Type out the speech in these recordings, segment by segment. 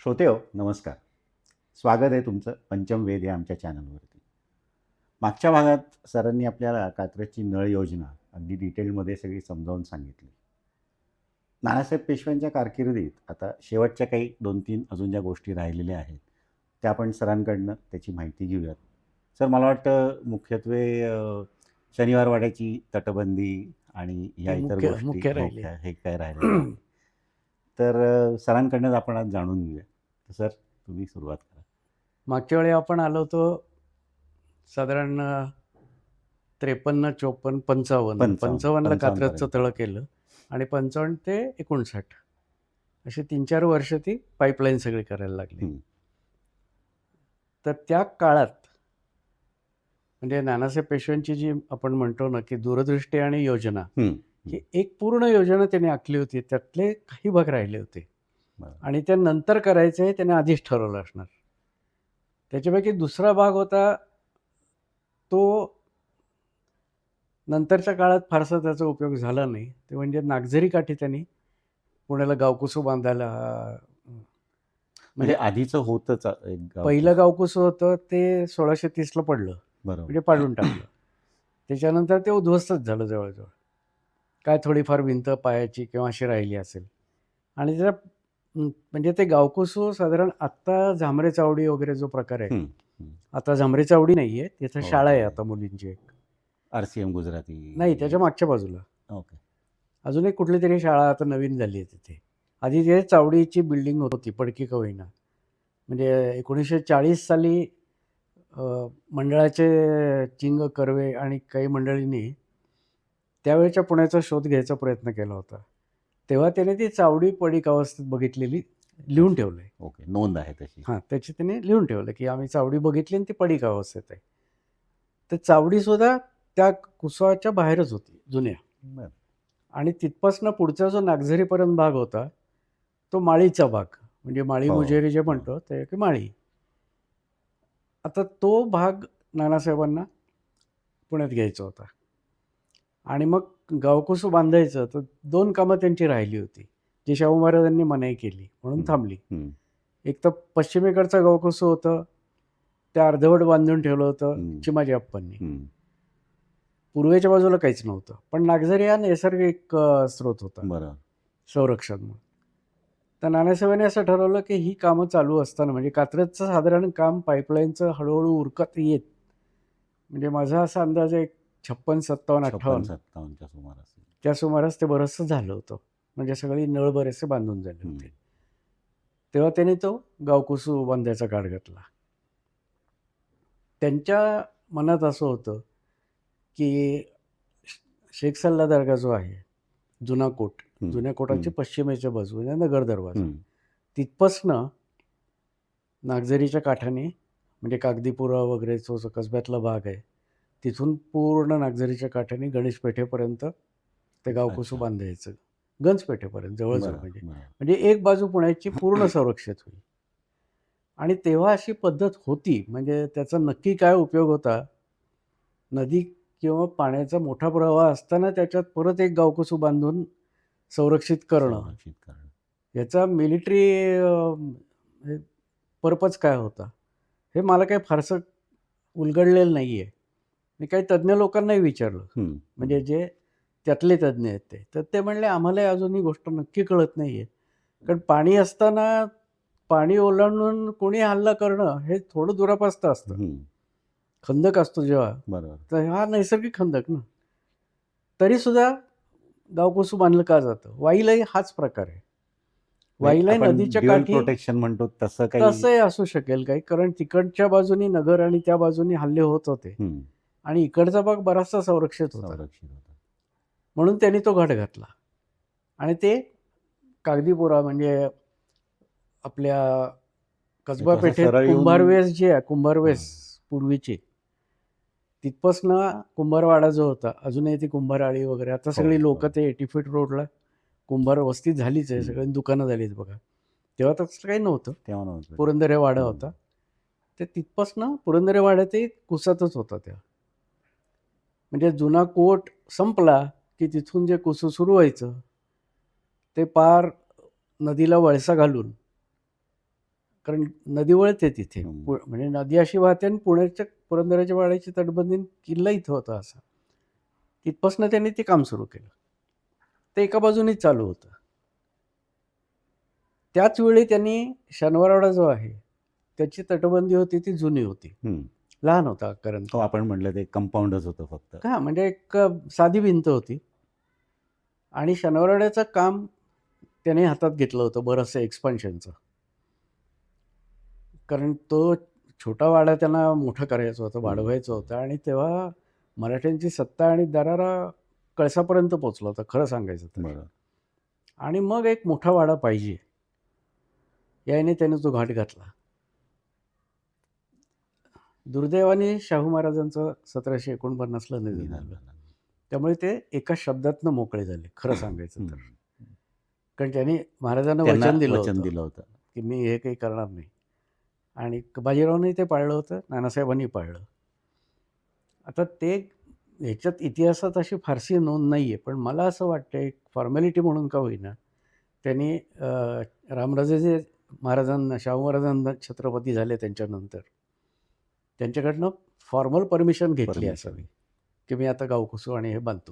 श्रोते हो नमस्कार. स्वागत आहे तुमचं पंचम वेद या आमच्या चॅनलवरती. मागच्या भागात सरांनी आपल्याला कात्रजची नळ योजना अगदी डिटेलमध्ये सगळी समजावून सांगितली. नानासाहेब पेशव्यांच्या कारकिर्दीत आता शेवटच्या काही 2-3 अजून ज्या गोष्टी राहिलेल्या आहेत त्या आपण सरांकडनं त्याची माहिती घेऊयात. सर, मला वाटतं मुख्यत्वे शनिवार वाड्याची तटबंदी आणि ह्या ते इतर मुख्य गोष्टी मुख्य राहिले. हे काय राहिलेलं आहे. तर सरांकडनंच आपण आज जाणून घेऊया. तर सर, तुम्ही सुरुवात करा. मागच्या वेळी आपण आलो होतो साधारण 53, 54, 55. 55ला कात्रजचं तळ केलं आणि 55 ते 59 असे 3-4 वर्ष ती पाईपलाईन सगळी करायला लागली. तर त्या काळात म्हणजे नानासाहेब पेशव्यांची जी आपण म्हणतो ना की दूरदृष्टी आणि योजना ही एक पूर्ण योजना त्याने आखली होती. त्यातले काही भाग राहिले होते आणि त्या नंतर करायचं हे त्याने आधीच ठरवलं असणार. त्याच्यापैकी दुसरा भाग होता तो नंतरच्या काळात फारसा त्याचा उपयोग झाला नाही. ते म्हणजे नागझरी काठी त्यांनी पुण्याला गावकुसू बांधायला म्हणजे आधीचं होतंच पहिलं गावकुसू होतं ते 1630ला पडलं, म्हणजे पाडून टाकलं. त्याच्यानंतर ते उद्ध्वस्तच झालं जवळजवळ. काय थोडीफार भिंत पायाची किंवा अशी राहिली असेल. आणि त्याच्या म्हणजे ते गावकुसू साधारण आत्ता झांबरे चावडी वगैरे जो प्रकार आहे, आता झांबरे चावडी नाही आहे, तिथं शाळा आहे आता मुलींची एक. RCM गुजराती नाही, त्याच्या मागच्या बाजूला. ओके. अजून एक कुठली तरी शाळा आता नवीन झाली आहे तिथे. आधी ते चावडीची बिल्डिंग होती, पडकी का होईना. म्हणजे 1940 साली मंडळाचे चिंग कर्वे आणि काही मंडळींनी त्यावेळेच्या पुण्याचा शोध घ्यायचा प्रयत्न केला होता. तेव्हा त्याने ती चावडी पडीक अवस्थेत बघितलेली लिहून ठेवलं आहे. ओके, नोंद आहे त्याची. हां, त्याची त्याने लिहून ठेवलं की आम्ही चावडी बघितली आणि ती पडीक अवस्थेत आहे. तर चावडीसुद्धा त्या कुसाच्या बाहेरच होती जुन्या. आणि तिथपासनं पुढचा जो नागझरीपर्यंत भाग होता तो माळीचा भाग, म्हणजे माळी मुजेरी जे म्हणतो ते की माळी. आता तो भाग नानासाहेबांना पुण्यात घ्यायचा होता आणि मग गावकुसू बांधायचं. तर 2 कामं त्यांची राहिली होती जी शाहू महाराजांनी मनाई केली म्हणून थांबली. एक तर पश्चिमेकडचं गावकुसू होतं, ते अर्धवट बांधून ठेवलं होतं चिमाजी अप्पांनी. पूर्वेच्या बाजूला काहीच नव्हतं. पण नागझरी हा नैसर्गिक स्रोत होता संरक्षण म्हणून. तर नानासाहेबांनी असं ठरवलं की ही कामं चालू असताना म्हणजे कात्रजचं साधारण काम पाईपलाईनचं हळूहळू उरकत येत, म्हणजे माझा असा अंदाज आहे 56, 57, 57च्या सुमारास. त्या सुमारास ते बरंचसं झालं होतं. म्हणजे सगळी नळ बरेचसे बांधून झाले होते. तेव्हा त्याने तो गावकुसू बांधायचा काढ घातला. त्यांच्या मनात असं होतं की शेख सल्ला दर्गा जो आहे, जुना कोट, जुन्या कोटाची पश्चिमेच्या बाजूने नगर दरवाजा, तिथपासनं नागझरीच्या काठाने म्हणजे कागदीपुरा वगैरे जो कसब्यातला भाग आहे तिथून पूर्ण नागझरीच्या काठाने गणेश पेठेपर्यंत ते गावकुसू बांधायचं. गंजपेठेपर्यंत जवळजवळ म्हणजे एक बाजू पुण्याची पूर्ण संरक्षित होईल. आणि तेव्हा अशी पद्धत होती. म्हणजे त्याचा नक्की काय उपयोग होता, नदी किंवा पाण्याचा मोठा प्रवाह असताना त्याच्यात परत एक गावकुसू बांधून संरक्षित करणं, याचा मिलिटरी पर्पज काय होता हे मला काही फारसं उलगडलेलं नाही आहे. मी काही तज्ज्ञ लोकांनाही विचारलं, म्हणजे जे त्यातले तज्ज्ञ आहेत तर ते म्हणले आम्हालाही अजून ही गोष्ट नक्की कळत नाही आहे. कारण पाणी असताना पाणी ओलांडून कोणी हल्ला करणं हे थोडं दुरापास्त असतं. खंदक असतो जेव्हा, तर हा नैसर्गिक खंदक ना. तरीसुद्धा गावकुसू बांधलं का जातं? वाईलाही हाच प्रकार आहे. वाईलाही नदीच्या काठी प्रोटेक्शन म्हणतो तसं काही तसंही असू शकेल काही, कारण तिकडच्या बाजूनी नगर आणि त्या बाजूनी हल्ले होत होते आणि इकडचा भाग बराचसा संरक्षित होता. म्हणून त्यांनी तो घाट घातला आणि ते कागदीपुरा म्हणजे आपल्या कसबा पेठेत कुंभारवेस जे आहे, कुंभारवेस पूर्वीची, तिथपासनं कुंभारवाडा जो होता, अजूनही ती कुंभारआळी वगैरे, आता सगळी लोक ते 80 फीट रोडला कुंभार वस्ती झालीच आहे, सगळी दुकानं झालीत बघा. तेव्हा तसं काही नव्हतं, पुरंदरे वाडा होता. ते तिथपासनं पुरंदरे वाडा ते कुसातच होता तेव्हा. म्हणजे जुना कोट संपला की तिथून जे कुसू सुरू व्हायचं ते पार नदीला वळसा घालून कारण नदी वळते तिथे. हं. म्हणजे नदी अशी वाहते आणि पुण्याच्या पुरंदराच्या वाड्याची तटबंदी किल्ला इथं होता असा. तिथपासून त्यांनी ते काम सुरू केलं. ते एका बाजूनेच चालू होतं. त्याच वेळी त्यांनी शनिवारवाडा जो आहे, त्याची तटबंदी होती ती जुनी होती. हं. लहान होता कारण हो, आपण म्हटलं ते कंपाऊंडच होतं फक्त. हां, म्हणजे एक साधी भिंत होती आणि शनिवारवाड्याचं काम त्याने हातात घेतलं होतं बरंचसं एक्सपान्शनचं. कारण तो छोटा वाडा त्यांना मोठा करायचा होता, वाढवायचा होता आणि तेव्हा मराठ्यांची सत्ता आणि दरारा कळसापर्यंत पोहोचला होता खरं सांगायचं तर. बरोबर. आणि मग एक मोठा वाडा पाहिजे, याने त्याने तो घाट घातला. दुर्दैवाने शाहू महाराजांचं 1749ला निधन निदान झालं. झालं. त्यामुळे ते एका शब्दातनं मोकळे झाले खरं सांगायचं तर. हं. कारण त्यांनी महाराजांना त्यांना वचन दिलं वचन होतं दिलं होतं. की मी हे काही करणार नाही. आणि बाजीरावने ते पाळलं होतं, नानासाहेबांनी पाळलं. आता ते ह्याच्यात इतिहासात अशी फारशी नोंद नाही आहे, पण मला असं वाटतं एक फॉर्मॅलिटी म्हणून का होईना त्यांनी रामराजे महाराजांना शाहू महाराजांना छत्रपती झाले त्यांच्यानंतर त्यांच्याकडनं फॉर्मल परमिशन घेतली परमिशन. असावी की मी आता गावकुसू आणि हे बांधतो.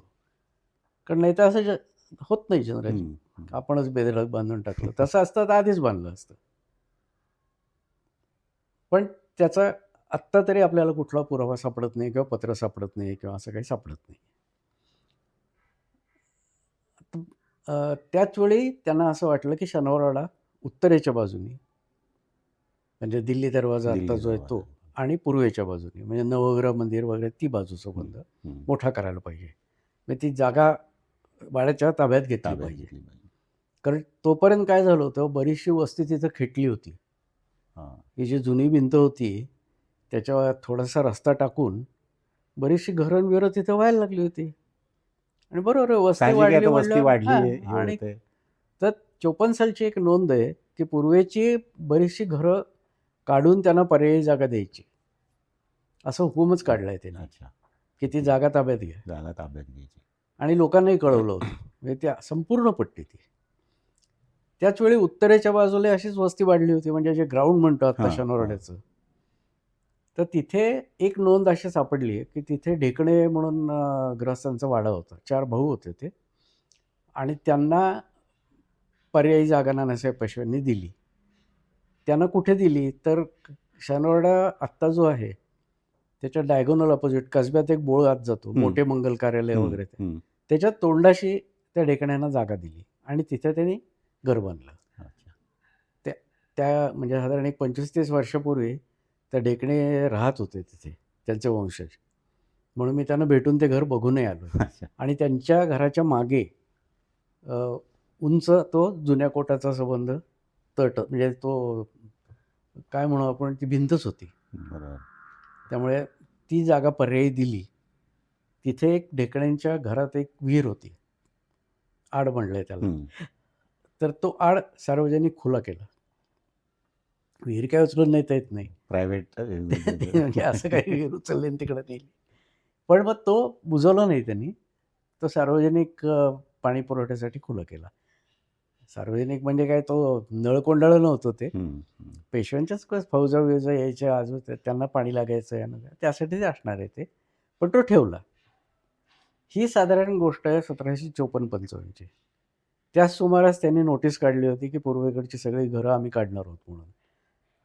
कारण नाही तर असं होत नाही जनरली. हं. हं. आपणच बेधडक बांधून टाकलं. तसं असतं तर आधीच बांधलं असतं. पण त्याचा आत्ता तरी आपल्याला कुठला पुरावा सापडत नाही किंवा पत्र सापडत नाही किंवा असं काही सापडत नाही. त्याच वेळी त्यांना असं वाटलं की शनिवारवाडा उत्तरेच्या बाजूनी म्हणजे दिल्ली दरवाजा आता दिल्ली जो आहे तो दरवाजा. आणि पूर्वेच्या बाजूनी म्हणजे नवग्रह मंदिर वगैरे ती बाजूचा बंद हं. मोठा करायला पाहिजे. म्हणजे ती जागा वाड्याच्या ताब्यात घेतली ताब्यात पाहिजे. घेतली पाहिजे. कारण तोपर्यंत काय झालं होतं, बरीचशी वस्ती तिथं खेटली होती. हां. ही जी जुनी भिंत होती त्याच्यावर थोडासा रस्ता टाकून बरीचशी घरं बिरं तिथं व्हायला लागली होती. आणि बरोबर आहे, वस्ती साहजिक आहे, वाढली आता वस्ती म्हणल्यावर वाढली हां, हे आणि होतंय. तर 54 सालची एक नोंद आहे की पूर्वेची बरीचशी घरं काढून त्यांना पर्यायी जागा द्यायची. असं हुकूमच काढलाय त्यांनी अच्छा. की ती जागा ताब्यात घ्या. जागा ताब्यात घ्यायची. आणि लोकांनाही कळवलं होतं. म्हणजे त्या संपूर्ण पट्टी ती. त्याच वेळी उत्तरेच्या बाजूला अशीच वस्ती वाढली होती म्हणजे जे ग्राउंड म्हणतो आता हां, हां. शनिवारवाड्याचं. तर तिथे एक नोंद अशी सापडली आहे की तिथे ढेकणे म्हणून ग्रस्तांचा वाडा होता. 4 भाऊ होते ते आणि त्यांना पर्यायी जागा नानासाहेब पेशव्यांनी दिली. त्यांना कुठे दिली तर शनिवारवाडा आत्ता जो आहे त्याच्या डायगोनल अपोजिट कसब्यात एक बोळ आत जातो, हं. मोठे मंगल कार्यालय हं. वगैरे ते. हं. त्याच्या तोंडाशी त्या ढेकण्यांना जागा दिली आणि तिथे त्यांनी घर बांधलं. अच्छा. त्या म्हणजे साधारण एक 25-30 वर्षापूर्वी त्या ढेकणे राहत होते तिथे, त्यांचे वंशज. म्हणून मी त्यांना भेटून ते घर बघूनही आलो. अच्छा. आणि त्यांच्या घराच्या मागे उंच तो जुन्या कोटाचा संबंध तट म्हणजे तो काय म्हणू आपण ती भिंतच होती. बरोबर. त्यामुळे ती जागा पर्यायी दिली. तिथे एक ढेकण्यांच्या घरात एक विहीर होती. आड म्हणलंय त्याला. हं. तर तो आड सार्वजनिक खुला केला. विहीर काय उचलून नेता येत नाही. प्रायव्हेट म्हणजे असं काही विहीर उचलली आणि तिकडे नेली. पण मग तो बुजवला नाही त्यांनी. तो सार्वजनिक पाणी पुरवठ्यासाठी खुला केला. सार्वजनिक म्हणजे काय तो नळकोंडाळं नव्हतं ते. हं. हं. पेशव्यांच्याच फौजा-बिवजा यायच्या आजू त्यांना पाणी लागायचं यानं त्यासाठी ते असणार आहे ते. पण तो ठेवला. ही साधारण गोष्ट आहे 1754-55 ची. त्याच सुमारास त्यांनी नोटीस काढली होती की पूर्वेकडची सगळी घरं आम्ही काढणार आहोत म्हणून.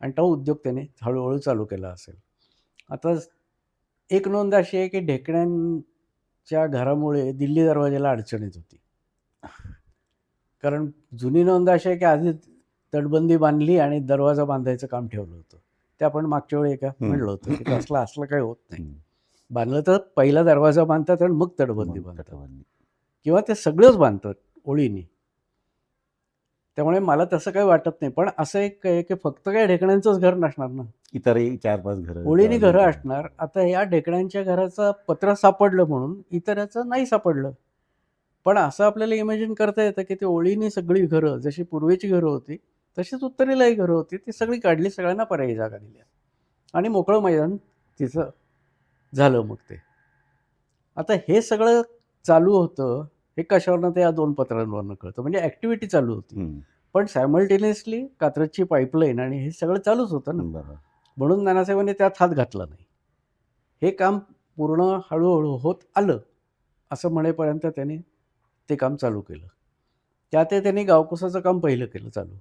आणि तो उद्योग त्याने हळूहळू चालू केला असेल. आता एक नोंद अशी आहे की ढेकण्यांच्या घरामुळे दिल्ली दरवाजाला अडचण येत होती. कारण जुनी नोंद अशी आहे की आधी तटबंदी बांधली आणि दरवाजा बांधायचं काम ठेवलं होतं. ते आपण मागच्या वेळी एका म्हणलं होतं की असलं काही होत नाही. हं. बांधलं तर पहिला दरवाजा बांधतात आणि मग तटबंदी मग बांधतात तटबंदी. किंवा ते सगळंच बांधतात ओळीने. त्यामुळे मला तसं काही वाटत नाही. पण असं एक आहे की फक्त काही ढेकण्यांचंच घर नसणार ना. इतरही 4-5 घरं ओळीने घरं लावली. असणार. आता या ढेकण्यांच्या घराचं पत्र सापडलं म्हणून इतराचं नाही सापडलं. पण असं आपल्याला इमॅजिन करता येतं की ते ओळीने सगळी घरं जशी पूर्वेची घरं होती तशीच उत्तरेलाही घरं होती. ती सगळी काढली, सगळ्यांना पर्यायी जागा दिल्या आणि मोकळं मैदान तिचं झालं मग ते. आता हे सगळं चालू होतं हे कशावरनं ते या 2 पत्रांवरनं कळतं. म्हणजे ॲक्टिव्हिटी चालू होती. हं. पण सायमल्टेनियसली कात्रजची पाईपलाईन आणि हे सगळं चालूच होतं ना. बरोबर. म्हणून नानासाहेबांनी त्यात हात घातला नाही. हे काम पूर्ण हळूहळू होत आलं असं म्हणेपर्यंत त्यांनी ते काम चालू केलं. त्यात त्यांनी गावकुसाचं काम पहिलं केलं चालू.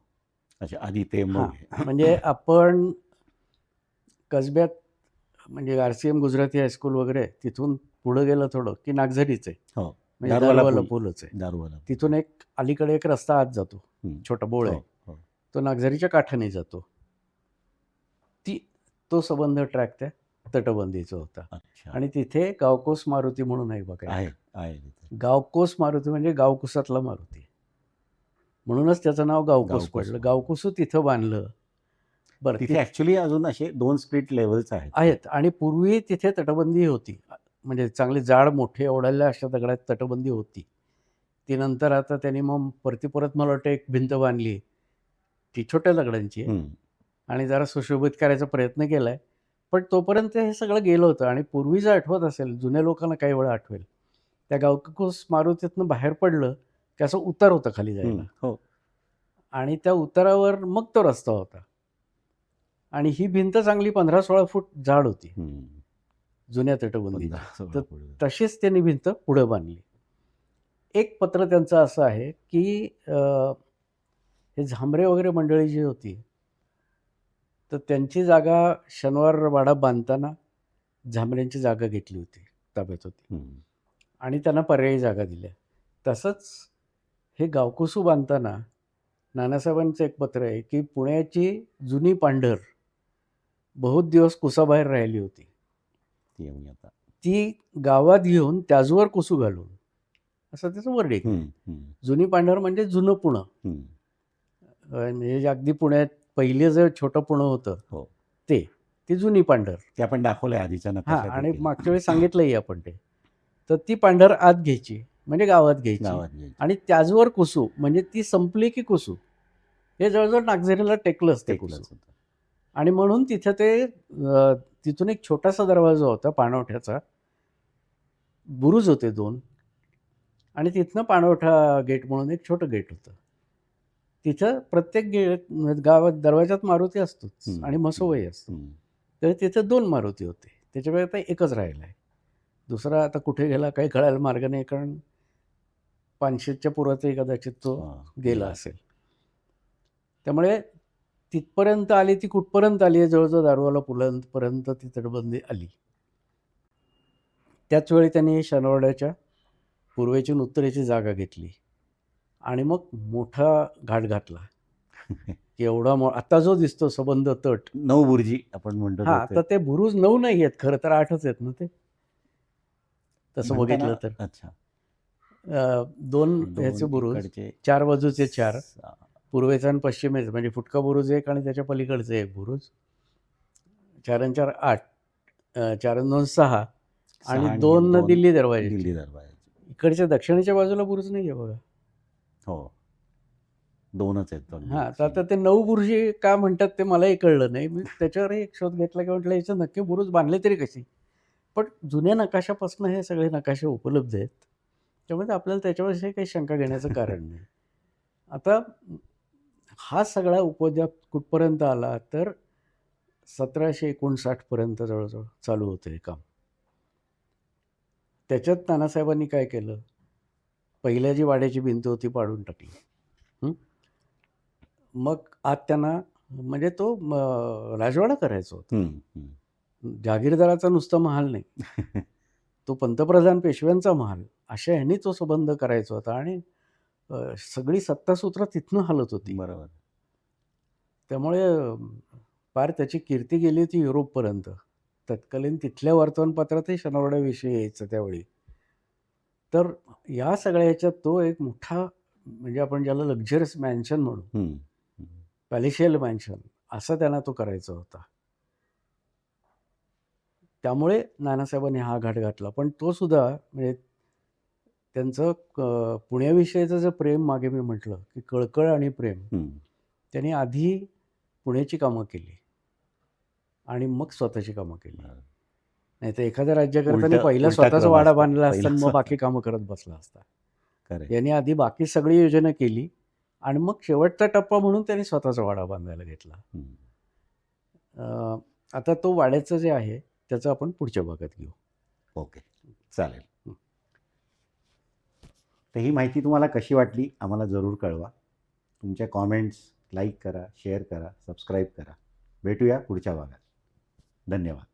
अच्छा, आधी ते हां, मग म्हणजे आपण कसब्यात म्हणजे RCM गुजराती हायस्कूल वगैरे तिथून पुढं गेलं थोडं की नागझरीच आहे. हो, म्हणजे दारूवाला दारूवाला पूल. पूलच आहे. दारूवाला पूल. तिथून एक अलीकडे एक रस्ता आत जातो, हं. छोटा बोळ हो, आहे. हो. तो नागझरीच्या काठाने जातो. तो संबंध ट्रॅक त्या तटबंदीचा होता. अच्छा. आणि तिथे गावकोस मारुती म्हणून आहे बघा. आहे तिथे. गावकोस मारुती म्हणजे गावकुसातला मारुती. म्हणूनच त्याचं नाव गावकोस गावकोस पडलं. पडलं. गावकुसू तिथं बांधलं. बरं, तिथे ॲक्च्युअली अजून असे 2 स्प्लिट लेव्हल्स आहेत. आहेत आणि पूर्वी तिथे तटबंदी होती. म्हणजे चांगली जाड मोठे ओढायला अशा दगडात तटबंदी होती. ती नंतर आता त्यांनी मग परत मला वाटतं एक भिंत बांधली. ती छोट्या दगडांची आहे. हं. आणि जरा सुशोभित करायचा प्रयत्न केला आहे. पण तोपर्यंत हे सगळं गेलं होतं. आणि पूर्वी जर आठवत असेल, जुन्या लोकांना काही वेळा आठवेल, त्या गावकुस मारुतीतनं बाहेर पडलं की असं उतार होता खाली जायला. हो. आणि त्या उतारावर मग तो रस्ता होता. आणि ही भिंत चांगली 15-16 फूट जाड होती हं. जुन्या तटबंदीची. 15-16 तर पुढे. तशीच त्यांनी भिंत पुढं बांधली. एक पत्र त्यांचं असं आहे की हे झांबरे वगैरे मंडळी जी होती, तर त्यांची जागा शनिवार वाडा बांधताना झांबऱ्यांची जागा घेतली होती, ताब्यात होती. हं. आणि त्यांना पर्यायी जागा दिल्या. तसंच हे गावकुसू बांधताना नानासाहेबांचं एक पत्र आहे की पुण्याची जुनी पांढर बहुत दिवस कुसाबाहेर राहिली होती. ती आम्ही आता. ती गावात घेऊन त्याजवर कुसू घालून, असं त्याचं वर्डिंग आहे. हं, हं, जुनी पांढर म्हणजे जुनं पुणं. हं. म्हणजे जे अगदी पुण्यात पहिलं जे छोटं पुणं होतं हो. ती जुनी पांढर. ते आपण दाखवलंय आधीच्या हां, नकाशात आणि देखील. मागच्या वेळी सांगितलंही आपण ते. तर ती पांढर आत घ्यायची म्हणजे गावात घ्यायची. गावात घ्यायची. आणि त्याचवर कुसू म्हणजे ती संपली की कुसू. हे जवळजवळ नागझरीला टेकलंच ते कुसू. टेकलंच होतं. आणि म्हणून तिथं ते तिथून एक छोटासा दरवाजा होता पाणवठ्याचा. बुरुज होते 2. आणि तिथनं पाणवठा गेट म्हणून एक छोटं गेट होतं. तिथं प्रत्येक गावात दरवाजात मारुती असतोच हं, आणि मसोबाही असतो. हं. तर तिथे 2 मारुती होते. त्याच्यामुळे आता एकच राहिला आहे. दुसरा आता कुठे गेला काही कळायला मार्ग नाही, कारण 500च्या पुरातही कदाचित तो हां, गेला असेल. त्यामुळे तिथपर्यंत आली, ती कुठपर्यंत आली आहे, जवळजवळ दारूवाला पुलापर्यंत ती तटबंदी आली. त्याच वेळी त्यांनी शनिवारवाड्याच्या पूर्वेची आणि उत्तरेची जागा घेतली आणि मग मोठा घाट घातला. की एवढा आता जो दिसतो सबंध तट, 9 बुर्जी आपण म्हणतो हां, ते. तर ते बुरुज 9 नाही आहेत, खरं तर 8च आहेत ना ते, तसं म्हणताना बघितलं तर. अच्छा. 2 2 ह्याचे बुरुज, इकडचे 4 बाजूचे 4, 6. पूर्वेचा आणि पश्चिमेचा म्हणजे फुटका बुरुज एक आणि त्याच्या पलीकडचे एक बुरुज. 4 आणि 4 8, 4 आणि 2 6 आणि 2 दिल्ली दरवाजाचे. दिल्ली दरवाजाचे. इकडच्या दक्षिणेच्या बाजूला बुरुज नाही आहे बघा. हो, 2च आहेत अगदी. हां, तर आता ते 9 बुरुजी का म्हणतात ते मलाही कळलं नाही. मी त्याच्यावरही एक शोध घेतला की म्हटलं याचे नक्की बुरुज बांधले तरी कसे? पण जुन्या नकाशापासून हे सगळे नकाशे उपलब्ध आहेत. त्यामुळे आपल्याला त्याच्याविषयी काही शंका घेण्याचं कारण नाही. आता हा सगळा उपद्व्याप कुठपर्यंत आला तर 1759 पर्यंत जवळजवळ चालू होतं हे काम. त्याच्यात नानासाहेबांनी काय केलं, पहिल्या जी वाड्याची भिंत होती पाडून टाकली. मग आत त्यांना म्हणजे तो राजवाडा करायचा होता. हं, हं. जहागीरदाराचा नुसता महाल नाही, तो पंतप्रधान पेशव्यांचा महाल, अशा ह्यानी तो संबंध करायचा होता. आणि सगळी सत्तासूत्र तिथनं हलत होती. बरोबर. त्यामुळे फार त्याची कीर्ती गेली होती युरोपपर्यंत. तत्कालीन तिथल्या वर्तमानपत्रातही शनिवारवाड्याविषयी यायचं त्यावेळी. तर या सगळ्या ह्याच्यात तो एक मोठा, म्हणजे आपण ज्याला लक्झरियस मॅन्शन म्हणू, हं, हं. पॅलेशियल मॅन्शन, असा त्यांना तो करायचा होता. त्यामुळे नानासाहेबांनी हा घाट घातला. पण तो सुद्धा म्हणजे त्यांचं पुण्याविषयीचं जे प्रेम मागे मी म्हटलं की कळकळ आणि प्रेम, हं. त्यांनी आधी पुण्याची कामं केली आणि मग स्वतःची कामं केली. बरं. नाहीतर एखाद्या राज्यकर्त्याने उलटा पहिला स्वतःचा क्रम वाडा असतो. बांधला असता पहिला आणि मग स्वतः. बाकी कामं करत बसला असता. खरं आहे. यांनी आधी बाकी सगळी योजना केली आणि मग शेवटचा टप्पा म्हणून त्यांनी स्वतःचा वाडा बांधायला घेतला. हं. आता तो वाड्याचं जे आहे त्याचं आपण पुढच्या भागात घेऊ. ओके, चालेल. हं. तर ही माहिती तुम्हाला कशी वाटली आम्हाला जरूर कळवा. तुमच्या कॉमेंट्स लाईक करा, शेअर करा, सबस्क्राईब करा. भेटूया पुढच्या भागात. धन्यवाद.